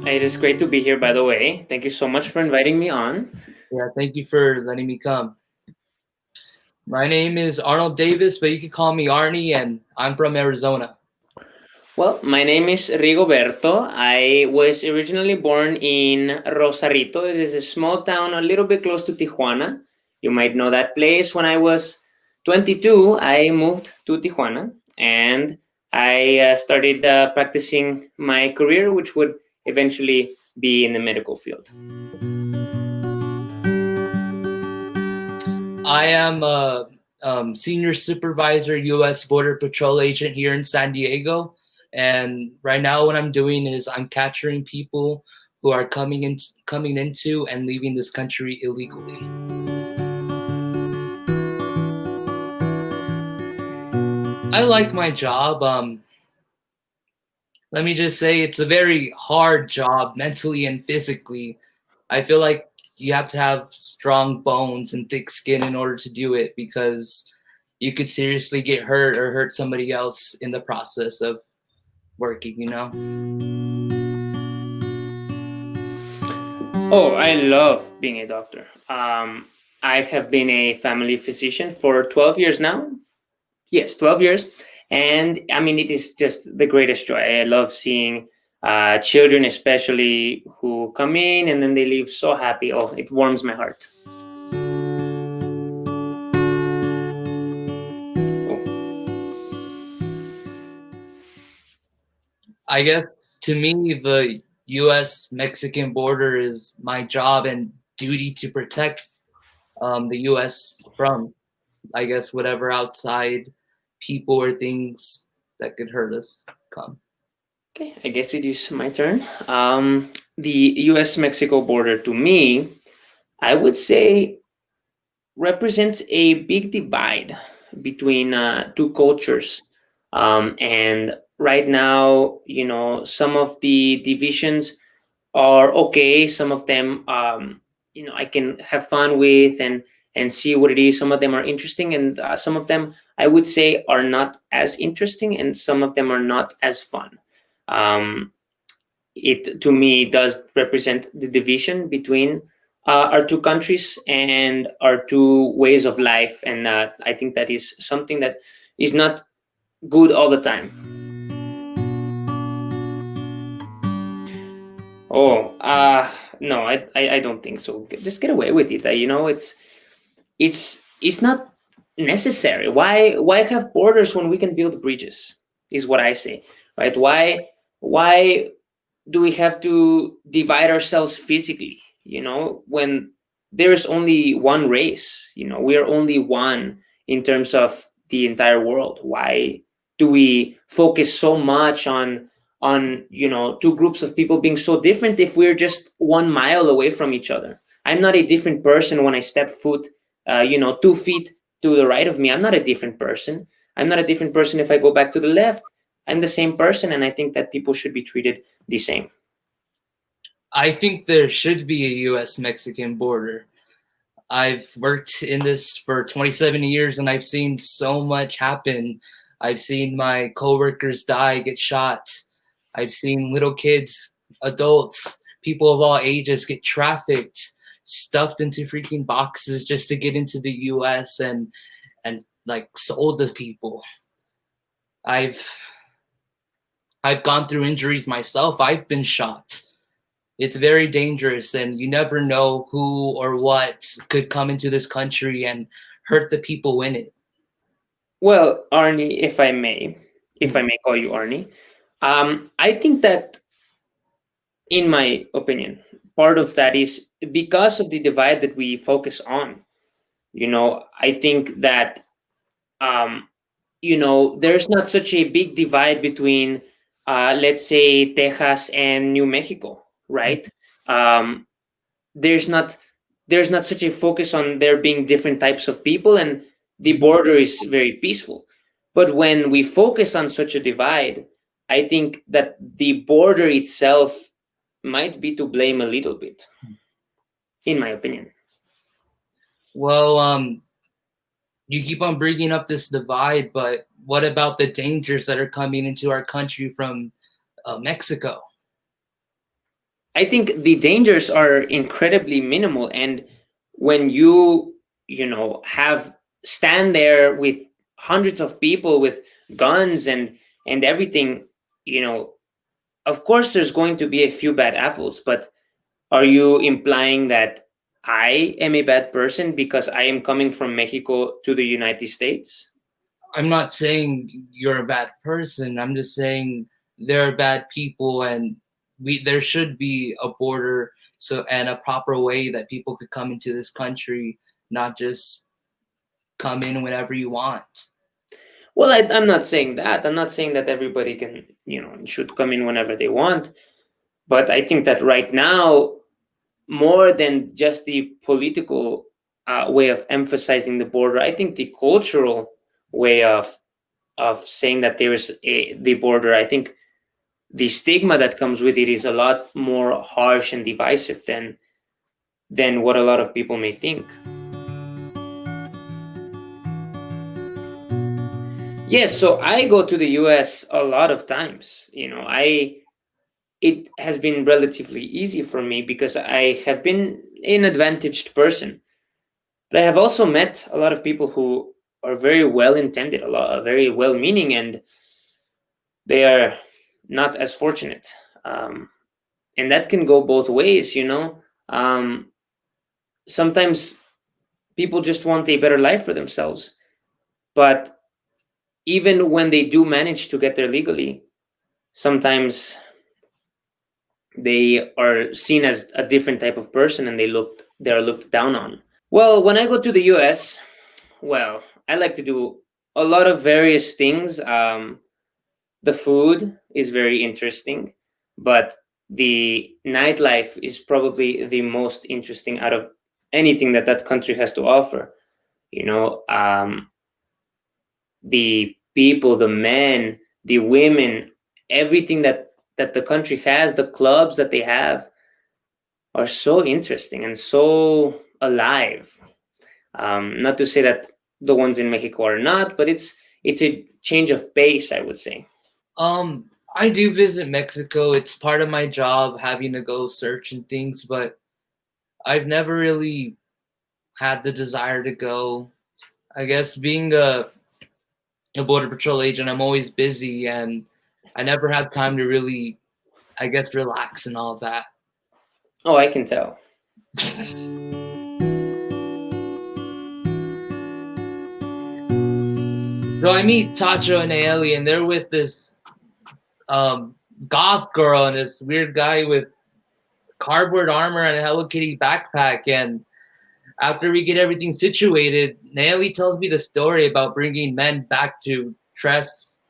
It is great to be here, by the way. Thank you so much for inviting me on. Yeah, thank you for letting me come. My name is Arnold Davis, but you can call me Arnie, and I'm from Arizona. Well, my name is Rigoberto. I was originally born in Rosarito. It is a small town a little bit close to Tijuana. You might know that place. When I was 22, I moved to Tijuana and I started practicing my career, which would eventually be in the medical field. I am a senior supervisor, U.S. Border Patrol agent here in San Diego. And right now what I'm doing is I'm capturing people who are coming into and leaving this country illegally. I like my job. Let me just say it's a very hard job mentally and physically. I feel like you have to have strong bones and thick skin in order to do it, because you could seriously get hurt or hurt somebody else in the process of working, you know? Oh, I love being a doctor. I have been a family physician for 12 years now. Yes, 12 years. And I mean, it is just the greatest joy. I love seeing children, especially who come in and then they leave so happy. Oh, it warms my heart. I guess to me, the U.S.-Mexican border is my job and duty to protect the U.S. from, I guess, whatever outside people or things that could hurt us come. Okay, I guess it is my turn. The US-Mexico border, to me, I would say represents a big divide between two cultures. And right now, you know, some of the divisions are okay. Some of them, you know, I can have fun with and see what it is. Some of them are interesting, and some of them I would say are not as interesting, and some of them are not as fun. Um, it to me does represent the division between our two countries and our two ways of life, and I think that is something that is not good all the time. Oh, no, I don't think so. Just get away with it. You know, it's not necessary. Why have borders when we can build bridges? Is what I say, right? Why do we have to divide ourselves physically? You know, when there is only one race. You know, we are only one in terms of the entire world. Why do we focus so much on you know, two groups of people being so different if we're just 1 mile away from each other? I'm not a different person when I step foot you know, 2 feet to the right of me. I'm not a different person. I'm not a different person if I go back to the left. I'm the same person, and I think that people should be treated the same. I think there should be a U.S.-Mexican border. I've worked in this for 27 years, and I've seen so much happen. I've seen my coworkers die, get shot. I've seen little kids, adults, people of all ages get trafficked, stuffed into freaking boxes just to get into the U.S. and like sold to people. I've gone through injuries myself. I've been shot. It's very dangerous, and you never know who or what could come into this country and hurt the people in it. Well, Arnie, if I may call you Arnie, I think that, in my opinion, part of that is because of the divide that we focus on. You know, I think that you know, there's not such a big divide between, let's say, Texas and New Mexico, right? Um, there's not there's not such a focus on there being different types of people, and the border is very peaceful. But when we focus on such a divide, I think that the border itself might be to blame a little bit, in my opinion. Well, you keep on bringing up this divide, but what about the dangers that are coming into our country from Mexico? I think the dangers are incredibly minimal. And when have stand there with hundreds of people with guns and everything, of course there's going to be a few bad apples, but are you implying that I am a bad person because I am coming from Mexico to the United States? I'm not saying you're a bad person. I'm just saying there are bad people, and there should be a border and a proper way that people could come into this country, not just come in whenever you want. Well, I'm not saying that. I'm not saying that everybody can, should come in whenever they want. But I think that right now, more than just the political way of emphasizing the border, I think the cultural way of saying that there is the border, I think the stigma that comes with it is a lot more harsh and divisive than what a lot of people may think. Yes, so I go to the US a lot of times. It has been relatively easy for me because I have been an advantaged person. But I have also met a lot of people who are very well intended, very well meaning, and they are not as fortunate. And that can go both ways. Sometimes people just want a better life for themselves. But even when they do manage to get there legally, sometimes they are seen as a different type of person and they are looked down on. Well, when I go to the US, well, I like to do a lot of various things. The food is very interesting, but the nightlife is probably the most interesting out of anything that country has to offer. The people, the men, the women, everything that the country has, the clubs that they have are so interesting and so alive. Not to say that the ones in Mexico are not, but it's a change of pace, I would say. I do visit Mexico. It's part of my job having to go search and things, but I've never really had the desire to go. I guess being a border patrol agent, I'm always busy and I never had time to really, I guess, relax and all that. Oh, I can tell. So I meet Tacho and Nayeli, and they're with this goth girl and this weird guy with cardboard armor and a Hello Kitty backpack. And after we get everything situated, Nayeli tells me the story about bringing men back to Tres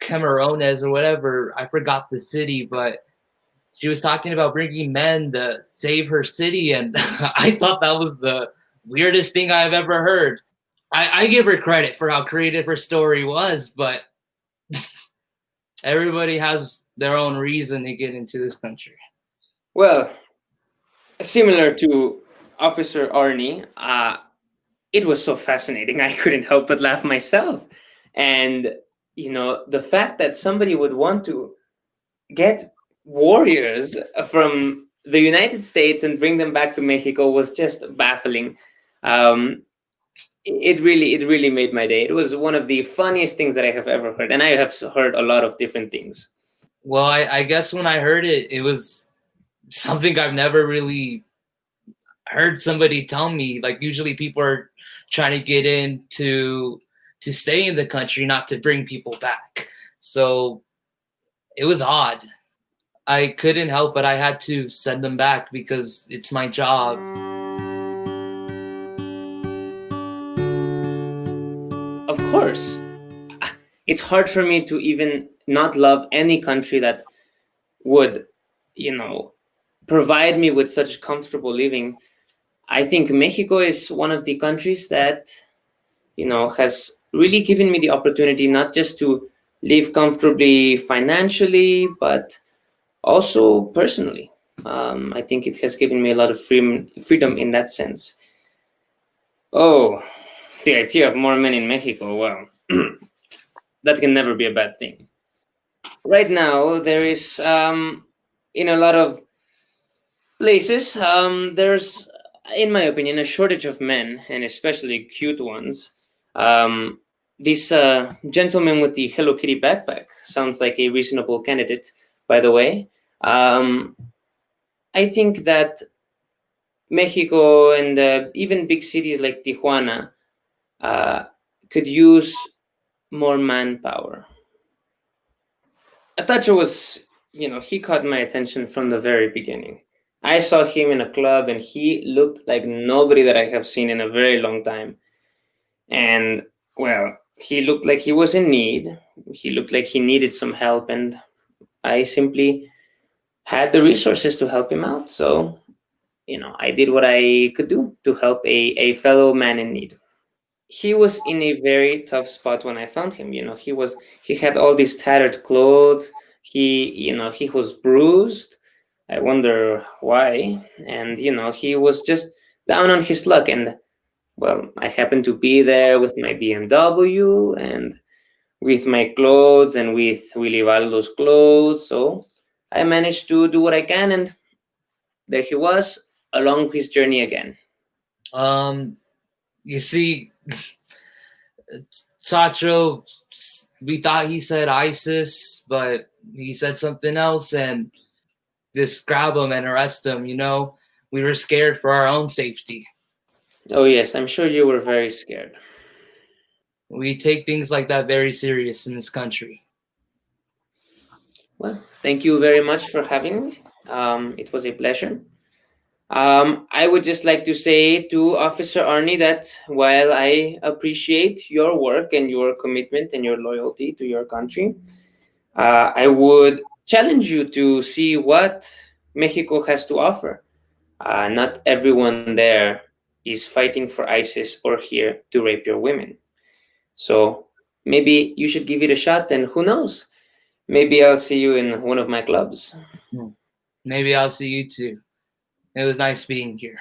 Camarones or whatever. I forgot the city, but she was talking about bringing men to save her city, and I thought that was the weirdest thing I've ever heard. I give her credit for how creative her story was, but everybody has their own reason to get into this country. Well, similar to Officer Arnie, it was so fascinating. I couldn't help but laugh myself. And, the fact that somebody would want to get warriors from the United States and bring them back to Mexico was just baffling. It really made my day. It was one of the funniest things that I have ever heard, and I have heard a lot of different things. Well, I guess when I heard it, it was something I've never really heard somebody tell me. Like usually people are trying to get in to stay in the country, not to bring people back. So it was odd. I couldn't help but I had to send them back because it's my job. Of course, it's hard for me to even not love any country that would, provide me with such comfortable living. I think Mexico is one of the countries that, has really given me the opportunity not just to live comfortably financially, but also personally. I think it has given me a lot of freedom in that sense. Oh, the idea of more men in Mexico, well, that can never be a bad thing. Right now, there is, in a lot of places, there's, in my opinion, a shortage of men, and especially cute ones. This gentleman with the Hello Kitty backpack sounds like a reasonable candidate, by the way. I think that Mexico and even big cities like Tijuana could use more manpower. Atacho was, he caught my attention from the very beginning. I saw him in a club and he looked like nobody that I have seen in a very long time. And, well, he looked like he was in need. He looked like he needed some help, and I simply had the resources to help him out. So, I did what I could do to help a fellow man in need. He was in a very tough spot when I found him. He had all these tattered clothes. He was bruised. I wonder why. And, he was just down on his luck. And, well, I happened to be there with my BMW and with my clothes and with Willy Valdo's clothes. So I managed to do what I can. And there he was along his journey again. You see, Sacho, we thought he said ISIS, but he said something else, and just grab him and arrest him. We were scared for our own safety. Oh, yes, I'm sure you were very scared. We take things like that very serious in this country. Well, thank you very much for having me. It was a pleasure. I would just like to say to Officer Arnie that while I appreciate your work and your commitment and your loyalty to your country, I would challenge you to see what Mexico has to offer. Not everyone there is fighting for ISIS or here to rape your women. So maybe you should give it a shot, and who knows? Maybe I'll see you in one of my clubs. Maybe I'll see you too. It was nice being here.